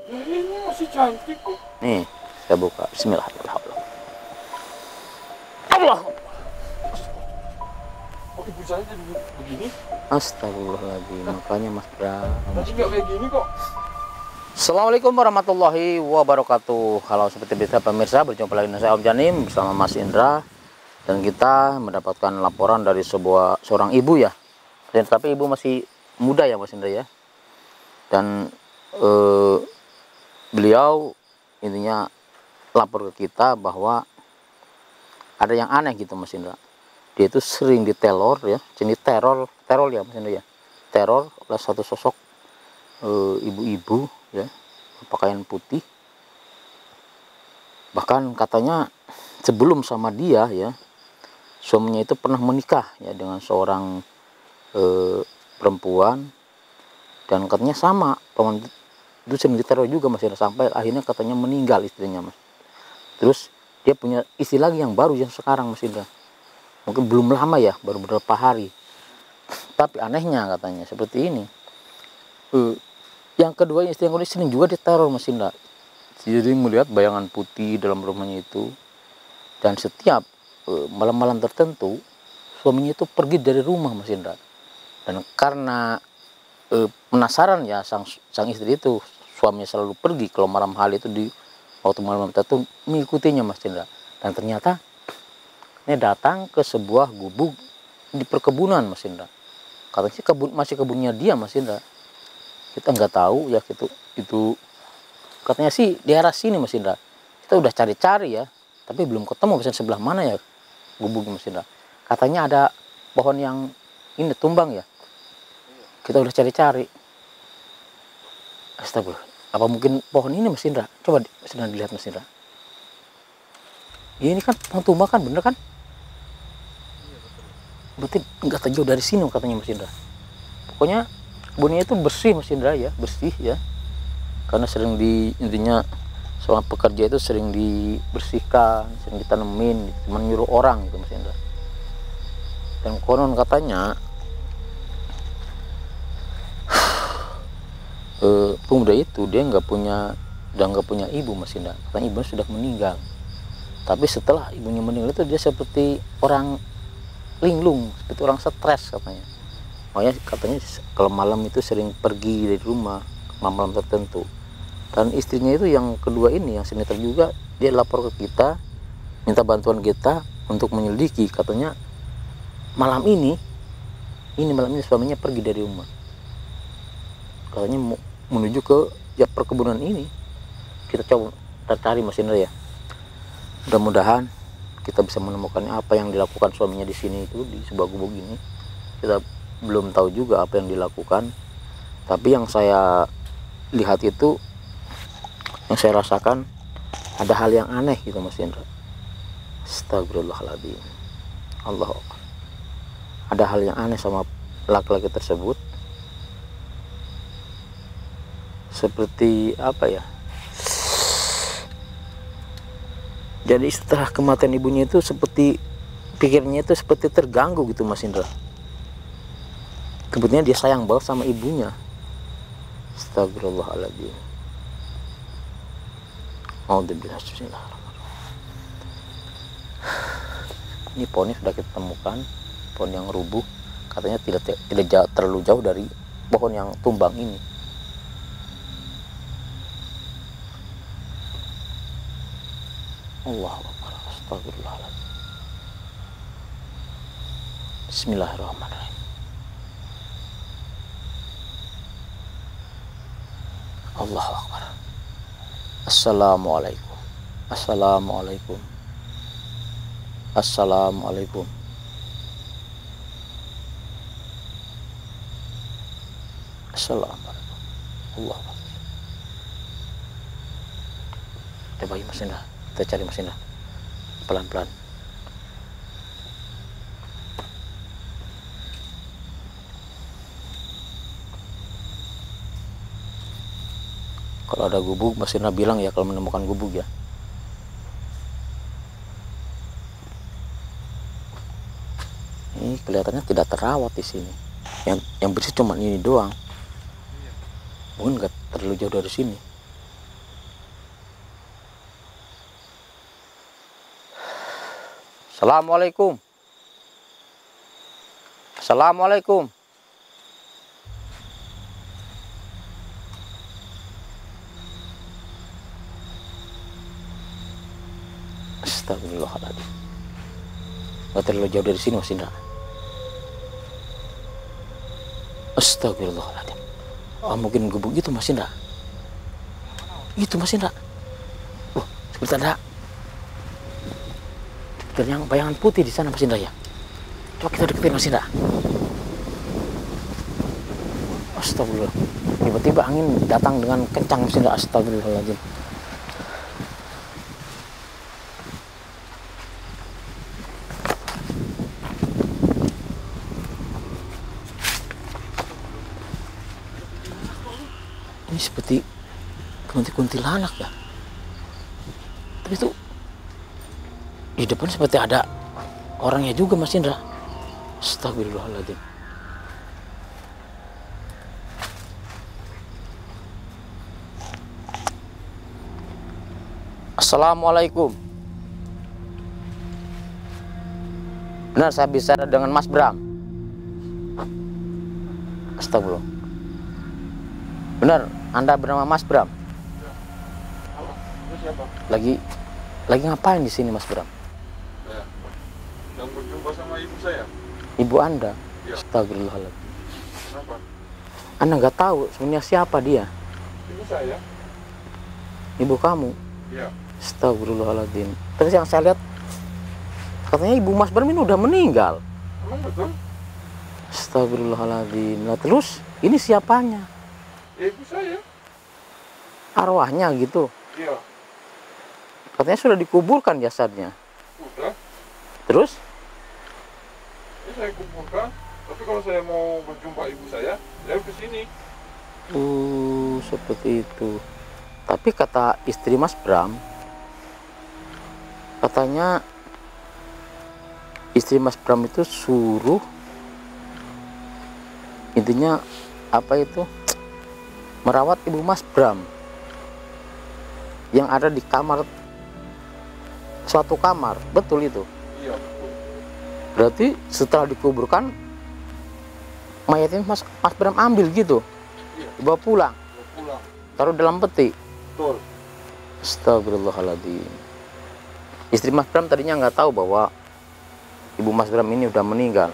Ini masih cantik kok. Nih, saya buka. Bismillahirrahmanirrahim. Allah. Kok ibu saya jadi begini? Astagfirullahaladzim. Makanya Mas Bram. Tadi nggak kayak gini kok. Assalamualaikum warahmatullahi wabarakatuh. Halo seperti biasa pemirsa, berjumpa lagi dengan saya Om Janim bersama Mas Indra. Dan kita mendapatkan laporan dari seorang ibu ya. Tapi ibu masih muda ya Mas Indra ya. Dan beliau intinya lapor ke kita bahwa ada yang aneh gitu Mas Indra. Dia itu sering diteror ya, jenis teror ya Mas Indra ya. Teror oleh satu sosok ibu-ibu ya, pakaian putih. Bahkan katanya sebelum sama dia ya, suaminya itu pernah menikah ya dengan seorang perempuan, dan katanya sama paman itu sering diteror juga Mas Indra, sampai akhirnya katanya meninggal istrinya Mas. Terus dia punya istri lagi yang baru yang sekarang Mas Indra, mungkin belum lama ya, baru beberapa hari. Tapi anehnya katanya seperti ini, yang kedua istri yang kedua sering juga diteror Mas Indra. Jadi melihat bayangan putih dalam rumahnya itu, dan setiap malam-malam tertentu suaminya itu pergi dari rumah Mas Indra. Dan karena penasaran ya sang istri itu, suaminya selalu pergi kalau malam hari itu, di waktu malam tertentu mengikutinya Mas Indra. Dan ternyata ini datang ke sebuah gubuk di perkebunan Mas Indra. Katanya sih masih kebunnya dia Mas Indra. Kita nggak tahu ya, itu katanya sih di arah sini Mas Indra. Kita udah cari-cari ya, tapi belum ketemu Mas Indra, sebelah mana ya gubuknya Mas Indra. Katanya ada pohon yang ini tumbang ya. Kita udah cari-cari. Astagfirullah. Apa mungkin pohon ini Mas Indra? Coba Mas Indra dilihat Mas Indra. Ya, ini kan pohon tumbang kan, bener kan? Berarti nggak terjauh dari sini katanya Mas Indra. Pokoknya kebunnya itu bersih Mas Indra ya, bersih ya. Karena sering intinya seorang pekerja itu sering dibersihkan, sering ditanemin, cuma nyuruh orang gitu Mas Indra. Dan konon katanya pemuda itu dia nggak punya ibu Mas Indra. Katanya ibunya sudah meninggal. Tapi setelah ibunya meninggal itu dia seperti orang linglung, seperti orang stres katanya. Makanya katanya kalau malam itu sering pergi dari rumah malam-malam tertentu. Dan istrinya itu yang kedua ini, yang sinetron juga, dia lapor ke kita, minta bantuan kita untuk menyelidiki. Katanya malam ini suaminya pergi dari rumah. Katanya menuju ke perkebunan ini. Kita coba cari Mas Indra ya. Mudah-mudahan kita bisa menemukan apa yang dilakukan suaminya di sini itu, di sebuah gubuk ini. Kita belum tahu juga apa yang dilakukan. Tapi yang saya lihat itu, yang saya rasakan, ada hal yang aneh gitu Mas Indra. Astagfirullahaladzim. Allah. Ada hal yang aneh sama laki-laki tersebut. Seperti apa ya? Jadi setelah kematian ibunya itu, seperti pikirnya itu seperti terganggu gitu Mas Indra. Kebetulan dia sayang banget sama ibunya. Astagfirullahaladzim. Ini pohonnya sudah kita temukan, pohon yang rubuh, katanya tidak terlalu jauh dari pohon yang tumbang ini. Allahu Akbar. Astagfirullahaladzim. Bismillahirrahmanirrahim. Allahu Akbar. Assalamualaikum. Assalamualaikum. Assalamualaikum. Assalamualaikum. Allah. Coba Mas Indra, kita cari Mas Indra pelan-pelan. Kalau ada gubuk, Mas Indra bilang ya kalau menemukan gubuk ya. Ini kelihatannya tidak terawat di sini. Yang bersih cuma ini doang. Mungkin nggak terlalu jauh dari sini. Assalamualaikum. Assalamualaikum. Astagfirullahaladzim. Nggak terlalu jauh dari sini Mas Indra. Astagfirullahaladzim. Mungkin gebuk gitu Mas Indra. Itu Mas Indra. Seperti ada yang bayangan putih di sana Mas Indra ya. Coba kita deketin Mas Indra. Astagfirullah. Tiba-tiba angin datang dengan kencang Mas Indra. Astagfirullahaladzim. Ini seperti kuntilanak ya. Tapi itu di depan seperti ada orangnya juga Mas Indra. Astagfirullahaladzim. Assalamualaikum. Benar saya bicara dengan Mas Bram? Astagfirullah. Benar, Anda bernama Mas Bram? Halo, itu siapa? Lagi ngapain di sini Mas Bram? Saya sedang berjumpa sama ibu saya. Ibu Anda? Ya. Astagfirullahaladzim. Kenapa? Anda nggak tahu sebenarnya siapa dia? Ibu saya? Ibu kamu? Iya. Astagfirullahaladzim. Terus yang saya lihat katanya ibu Mas Bram ini udah meninggal. Emang betul? Astagfirullahaladzim. Nah terus ini siapanya? Ibu saya? Arwahnya gitu. Iya. Katanya sudah dikuburkan jasadnya. Udah. Terus? Ini saya kumpulkan. Tapi kalau saya mau berjumpa ibu saya ke sini. Seperti itu. Tapi kata istri Mas Bram, katanya istri Mas Bram itu suruh, intinya apa itu, merawat ibu Mas Bram yang ada di kamar, suatu kamar. Betul itu? Iya, betul. Berarti setelah dikuburkan mayatnya Mas Bram ambil gitu? Iya. Dibawa pulang? Mau pulang. Taruh dalam peti? Betul. Astagfirullahaladzim. Istri Mas Bram tadinya nggak tahu bahwa ibu Mas Bram ini udah meninggal.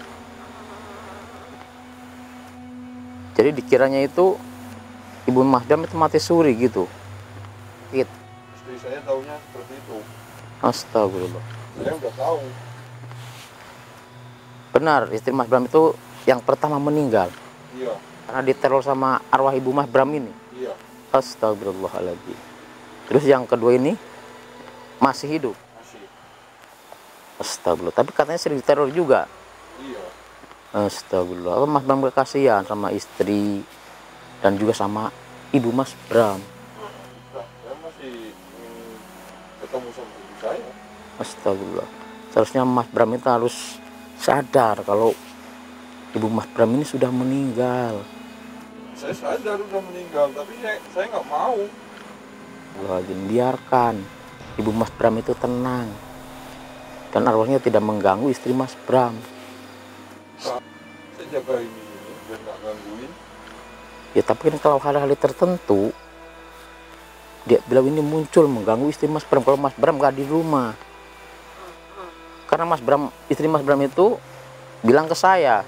Jadi dikiranya itu ibu Mas Bram itu mati suri gitu. Istri saya tahunya seperti itu. Astagfirullah. Saya udah tahu. Benar, istri Mas Bram itu yang pertama meninggal Iya. karena diteror sama arwah ibu Mas Bram ini. Iya. Astagfirullahaladzim. Terus yang kedua ini masih hidup. Masih. Astagfirullah. Tapi katanya sering diteror juga. Iya. Astagfirullah. Apa Mas Bram kasihan sama istri dan juga sama ibu Mas Bram? Nah, saya masih ingin ketemu sama ibu saya. Astagfirullah. Seharusnya Mas Bram itu harus sadar kalau ibu Mas Bram ini sudah meninggal. Saya sadar udah meninggal, tapi saya nggak mau. Biarkan ibu Mas Bram itu tenang dan arwahnya tidak mengganggu istri Mas Bram. Nah, saya jaga ini biar nggak gangguin. Ya tapi kan kalau hal-hal tertentu dia bilang ini muncul mengganggu istri Mas Bram kalau Mas Bram nggak di rumah. Karena Mas Bram, istri Mas Bram itu bilang ke saya,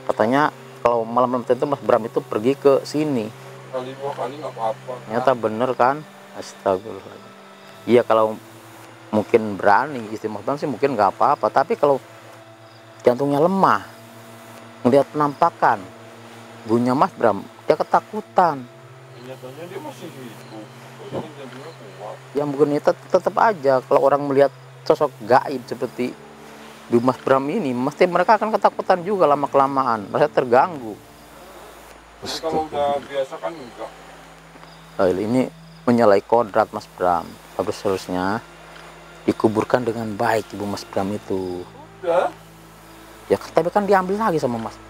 katanya kalau malam-malam tertentu Mas Bram itu pergi ke sini. Kali dua kali nggak apa-apa. Ternyata bener kan? Astagfirullah. Iya kalau mungkin berani istri Mas Bram sih mungkin nggak apa-apa. Tapi kalau jantungnya lemah, melihat penampakan bunyinya Mas Bram, dia ketakutan. Nyatanya dia masih hidup. Soalnya jantungnya kuat. Ya mungkin itu tetap aja kalau orang melihat sosok gaib seperti Ibu Mas Bram ini, mesti mereka akan ketakutan juga lama kelamaan, merasa terganggu. Tapi kalau udah biasa kan enggak. Ini menyalahi kodrat Mas Bram. Habis seharusnya dikuburkan dengan baik Ibu Mas Bram itu. Udah. Ya tapi kan diambil lagi sama Mas.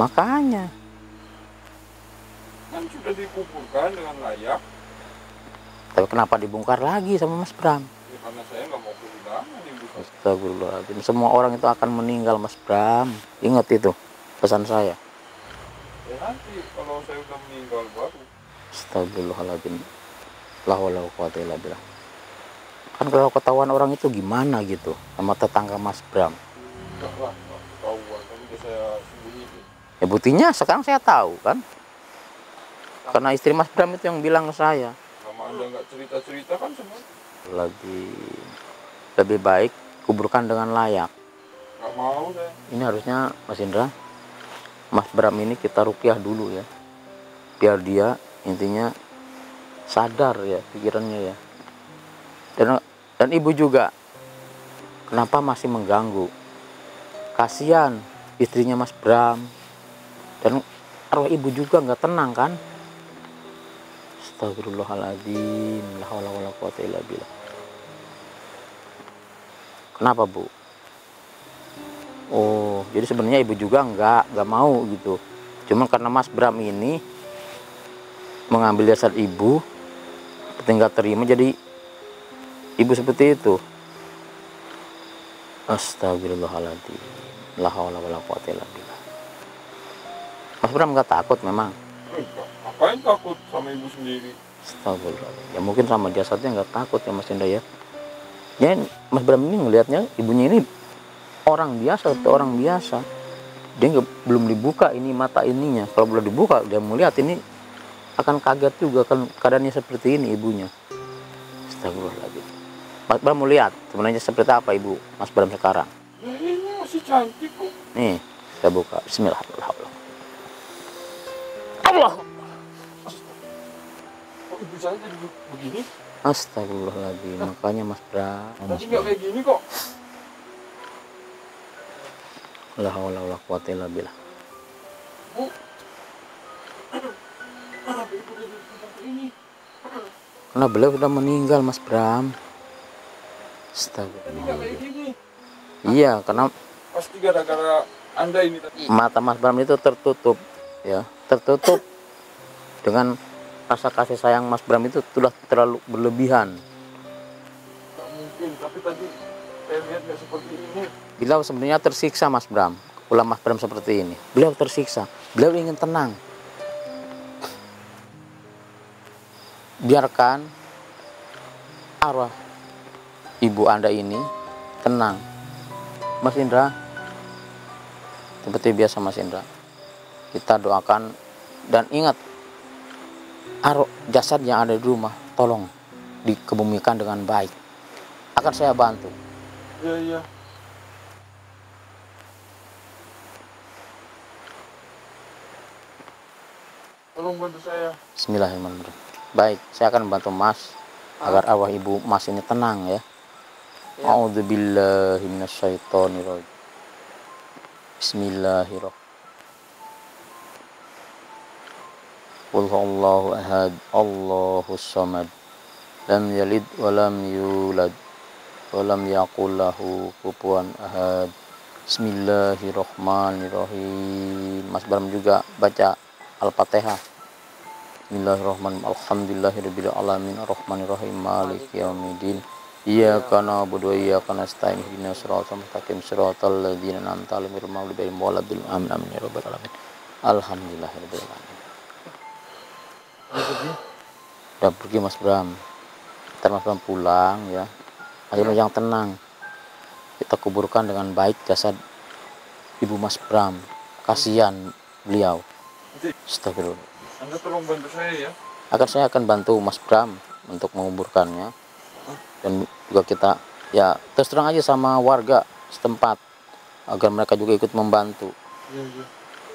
Makanya Kan sudah dikuburkan dengan layak. tapi kenapa dibongkar lagi sama Mas Bram? Ya, karena saya nggak mau kehilangan ibu saya. Astagfirullahaladzim. Semua orang itu akan meninggal, Mas Bram. Ingat itu pesan saya. Ya nanti kalau saya udah meninggal baru. Astagfirullahaladzim. La haula wala quwata illa billah. Kan kalau ketahuan orang itu gimana gitu sama tetangga Mas Bram. Enggak lah, nggak ketahuan, kan udah saya sembunyiin. Ya buktinya sekarang saya tahu kan. Karena istri Mas Bram itu yang bilang ke saya. Sama anda nggak cerita-cerita kan semua. Lebih baik kuburkan dengan layak. Nggak mau saya. Ini harusnya Mas Indra, Mas Bram ini kita ruqyah dulu ya. Biar dia intinya sadar ya pikirannya ya. Dan ibu juga kenapa masih mengganggu? Kasihan istrinya Mas Bram. Dan arwah ibu juga nggak tenang kan? Astagfirullahaladzim. La haula wala quwata illa billah. Kenapa Bu? Oh, jadi sebenarnya ibu juga nggak mau gitu. Cuma karena Mas Bram ini mengambil jasad ibu, nggak terima, jadi ibu seperti itu. Astagfirullahaladzim. La haula wala quwata illa billah. Mas Bram nggak takut memang? Enggak. Ngapain takut sama ibu sendiri? Astagfirullahaladzim. Ya mungkin sama jasadnya nggak takut ya Mas Indra ya. Ya Mas Bram ini ngelihatnya ibunya ini orang biasa, seperti orang biasa. Dia belum dibuka ini mata ininya. Kalau belum dibuka dia melihat ini akan kaget juga kan keadaannya seperti ini ibunya. Astagfirullahaladzim. Mas Bram mau lihat sebenarnya seperti apa ibu Mas Bram sekarang. Ya ini masih cantik kok. Nih saya buka. Bismillahirrahmanirrahim. Allah. Kok ibu saya jadi begini? Astagfirullahaladzim. Makanya Mas Bram. Tadi nggak kayak gini kok. La haula wala quwata illa billah. Bu. Kenapa ibu jadi seperti ini? Karena beliau sudah meninggal Mas Bram. Tadi nggak kayak Astagfirullah. gini. Iya, karena Pasti gara-gara anda ini tadi. mata Mas Bram itu tertutup ya, tertutup dengan rasa kasih sayang Mas Bram itu sudah terlalu berlebihan. Nggak mungkin, tapi tadi saya lihat nggak seperti ini. Beliau sebenarnya tersiksa Mas Bram. Ulah Mas Bram seperti ini. Beliau tersiksa. Beliau ingin tenang. Biarkan arwah ibu Anda ini tenang. Mas Indra, seperti biasa Mas Indra, kita doakan dan ingat jasad yang ada di rumah tolong dikebumikan dengan baik. Akan saya bantu. Iya. Tolong bantu saya. Bismillahirrahmanirrahim. Baik, saya akan bantu Mas agar arwah ibu Mas ini tenang ya. A'udzubillahi minasyaitonirrajim. Bismillahirrahmanirrahim. Qul huwallahu ahad, Allahus samad. Lam yalid wa lam yulad wa lam yakul lahu kufuwan ahad. Bismillahirrahmanirrahim. Mas Bram juga baca Al-Fatihah. Bismillahirrahmanirrahim. Alhamdulillahirabbil alamin arrahmanirrahim maliki yaumiddin. Iyyaka na'budu wa iyyaka nasta'in ihdinas siratal mustaqim siratal ladzina an'amta 'alaihim ghairil maghdubi 'alaihim waladdallin. Amin amin ya rabbal alamin. Alhamdulillahirabbil alamin. Udah pergi Mas Bram. Ntar Mas Bram pulang ya. Ayo yang tenang. Kita kuburkan dengan baik jasad ibu Mas Bram. Kasihan beliau. Astagfirullah. Anda tolong bantu saya ya. Saya akan bantu Mas Bram untuk menguburkannya. Dan juga kita ya terus terang aja sama warga setempat agar mereka juga ikut membantu. Iya.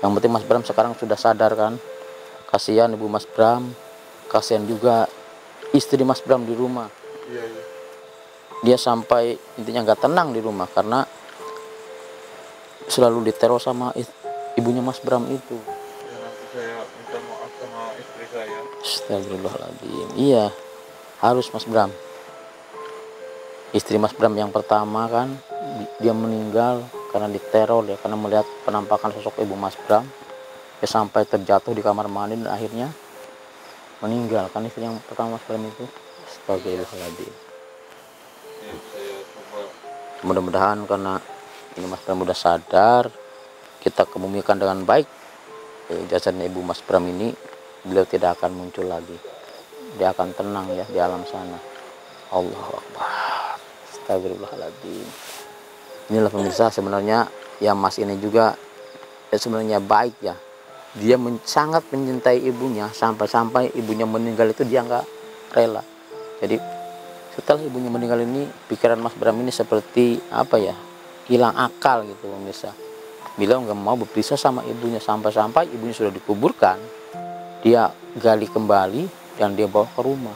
Yang penting Mas Bram sekarang sudah sadar kan. Kasihan ibu Mas Bram. Kasihan juga istri Mas Bram di rumah. Iya. Dia sampai intinya nggak tenang di rumah karena selalu diteror sama ibunya Mas Bram itu. Ya nanti saya minta maaf sama istri saya. Astagfirullahaladzim. Iya, harus Mas Bram. Istri Mas Bram yang pertama kan dia meninggal karena diteror ya, karena melihat penampakan sosok ibu Mas Bram. Dia sampai terjatuh di kamar mandi dan akhirnya meninggal kan istri yang pertama Mas Bram itu. Astagfirullahaladzim. Ya Mudah-mudahan karena ini Mas Bram udah sadar, kita kebumikan dengan baik jasadnya Ibu Mas Bram ini, beliau tidak akan muncul lagi. Dia akan tenang ya di alam sana. Allahu Akbar. Astagfirullahaladzim. Inilah pemirsa sebenarnya ya, Mas ini juga sebenarnya baik ya. Dia sangat mencintai ibunya, sampai-sampai ibunya meninggal itu dia nggak rela. Jadi setelah ibunya meninggal ini, pikiran Mas Bram ini seperti apa ya, hilang akal gitu pemirsa. Beliau nggak mau berpisah sama ibunya, sampai-sampai ibunya sudah dikuburkan, dia gali kembali dan dia bawa ke rumah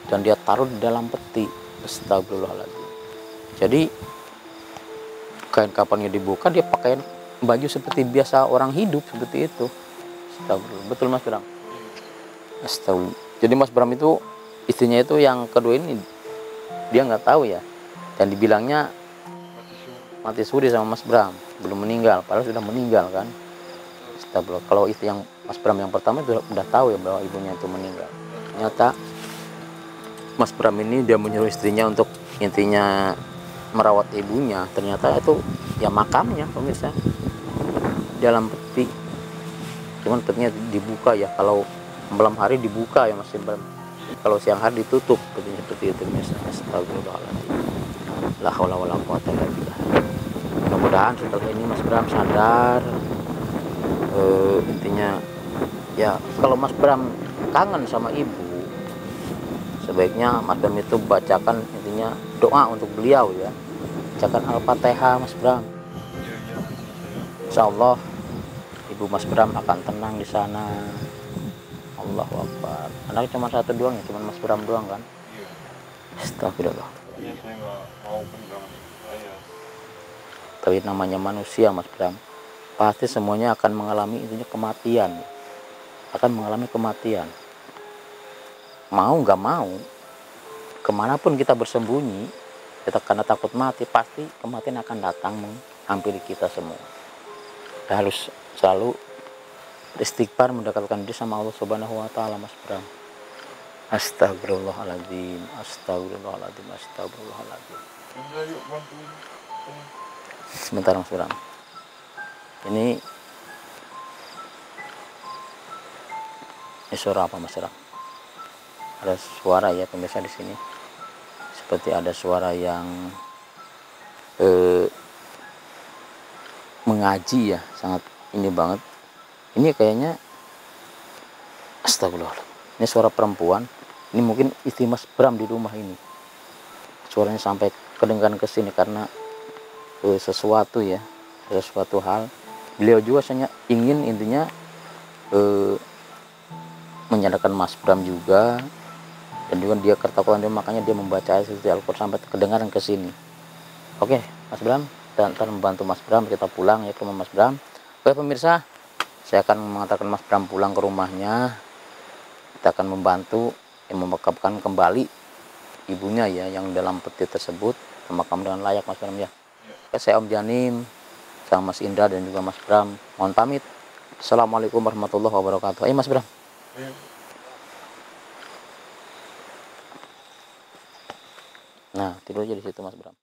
dan dia taruh di dalam peti. Astagfirullahaladzim. Jadi kain kapannya dibuka, dia pakai baju seperti biasa orang hidup seperti itu. Astagfirullah. Betul Mas Bram? Astagfirullah. Jadi Mas Bram itu istrinya itu yang kedua ini dia nggak tahu ya, dan dibilangnya mati suri sama Mas Bram, belum meninggal, padahal sudah meninggal kan. Astagfirullah. Kalau itu yang Mas Bram yang pertama itu udah tahu ya bahwa ibunya itu meninggal. Ternyata Mas Bram ini dia menyuruh istrinya untuk intinya merawat ibunya. Ternyata itu ya makamnya pemirsa, dalam peti. Cuman petinya dibuka ya, kalau malam hari dibuka ya Mas Bram, kalau siang hari ditutup petinya seperti itu pemirsa. Astagfirullahaladzim. La haula wala quwata illa billah. Mudah-mudahan setelah ini Mas Bram sadar, intinya ya kalau Mas Bram kangen sama ibu, sebaiknya Mas Bram itu bacakan intinya doa untuk beliau ya. Bacakan Al-Fatihah Mas Bram. Insya Allah ibu Mas Bram akan tenang di sana. Allahu Akbar. Anak cuma satu doang ya, cuma Mas Bram doang kan. Astagfirullah. Iya, saya nggak mau pegang saya. Tapi namanya manusia Mas Bram, pasti semuanya akan mengalami intinya kematian. Akan mengalami kematian. Mau nggak mau, kemanapun kita bersembunyi, kita karena takut mati, pasti kematian akan datang menghampiri kita semua. Kita harus selalu istighfar, mendekatkan diri sama Allah Subhanahu wa taala Mas Bram. Astagfirullahaladzim, astagfirullahaladzim, astagfirullahaladzim. Bisa yuk bantu. Sebentar Mas Bram. Ini suara apa Mas Bram? Ada suara ya pemirsa di sini. Seperti ada suara yang mengaji ya, sangat ini banget. Ini kayaknya astagfirullah. Ini suara perempuan. Ini mungkin istri Mas Bram di rumah ini. Suaranya sampai kedengaran ke sini karena sesuatu ya, sesuatu hal. Beliau juga ingin intinya menyadarkan Mas Bram juga, dan juga dia ketakutan dia, makanya dia membaca ayat suci Al-Quran sampai kedengaran ke sini. Oke Mas Bram, kita ntar membantu Mas Bram, kita pulang ya ke rumah Mas Bram. Oke pemirsa, saya akan mengantarkan Mas Bram pulang ke rumahnya. Kita akan membantu memakamkan kembali ibunya ya, yang dalam peti tersebut, memakam dengan layak Mas Bram ya. Oke, saya Om Janim sama Mas Indra dan juga Mas Bram mohon pamit. Assalamualaikum warahmatullahi wabarakatuh. Ayo Mas Bram. Nah, tidur aja di situ Mas Bram.